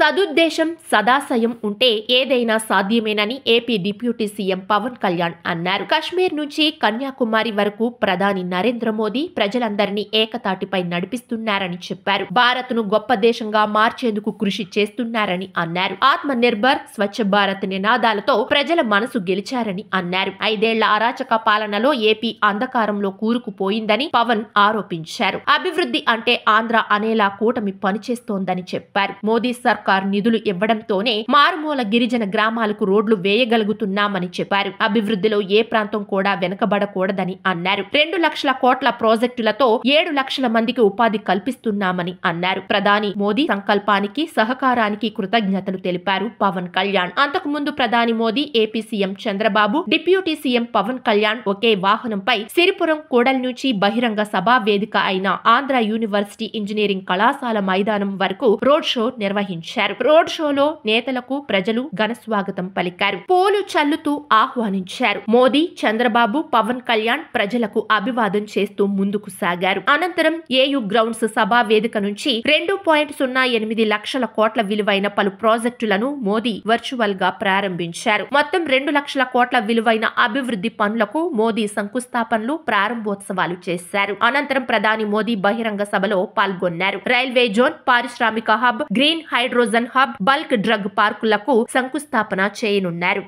సదుద్దేశం సదాశయం ఉంటే ఏదైనా సాధ్యమేనని AP deputy CM Pawan Kalyan అన్నారు. కశ్మీర్ నుంచి కన్యాకుమారి వరకు ప్రధాని నరేంద్ర మోదీ ప్రజలందరినీ ఏకతాటిపై నడిపిస్తున్నారని చెప్పారు. భారత్ను గొప్ప దేశంగా మార్చేందుకు కృషి చేస్తున్నారని అన్నారు. ఆత్మ నిర్భర్, స్వచ్ఛ భారత్ నినాదాలతో ప్రజల మనసు గెలిచారని అన్నారు. 5 ఏళ్ల అరాచక పాలనలో ఏపీ అంధకారంలో కూరుకుపోయిందని పవన్ ఆరోపించారు. అభివృద్ధి అంటే ఆంధ్ర అనేలా కూటమి పనిచేస్తోందని చెప్పారు. మోదీ సర్కార్ నిధులు ఇవ్వడంతోనే మారుమూల గిరిజన గ్రామాలకు రోడ్లు వేయగలుగుతున్నామని చెప్పారు. అభివృద్ధిలో ఏ ప్రాంతం కూడా వెనుకబడకూడదని అన్నారు. 2 లక్షల కోట్ల ప్రాజెక్టులతో 7 లక్షల మందికి ఉపాధి కల్పిస్తున్నామని అన్నారు. ప్రధాని మోదీ సంకల్పానికి, సహకారానికి కృతజ్ఞతలు తెలిపారు పవన్ కళ్యాణ్. అంతకుముందు ప్రధాని Modi, AP CM Chandrababu, deputy CM Pawan Kalyan ఒకే వాహనంపై సిరిపురం కూడలి నుంచి బహిరంగ సభా వేదిక అయిన ఆంధ్ర యూనివర్సిటీ ఇంజనీరింగ్ కళాశాల మైదానం వరకు రోడ్ షో నిర్వహించారు. రోడ్ షోలో నేతలకు ప్రజలు ఘన స్వాగతం పలికారు. పూలు చల్లుతూ ఆహ్వానించారు. మోదీ, చంద్రబాబు, పవన్ కళ్యాణ్ ప్రజలకు అభివాదం చేస్తూ ముందుకు సాగారు. అనంతరం ఏయూ గ్రౌండ్స్ సభా వేదిక నుంచి 2.08 లక్షల కోట్ల విలువైన పలు ప్రాజెక్టులను మోదీ వర్చువల్ గా ప్రారంభించారు. మొత్తం 2 లక్షల కోట్ల విలువైన అభివృద్ధి పనులకు మోదీ శంకుస్థాపనలు, ప్రారంభోత్సవాలు చేశారు. అనంతరం ప్రధాని మోదీ బహిరంగ సభలో పాల్గొన్నారు. రైల్వే జోన్, పారిశ్రామిక hub, green hydrogen hub, bulk drug పార్కులకు శంకుస్థాపన చేయనున్నారు.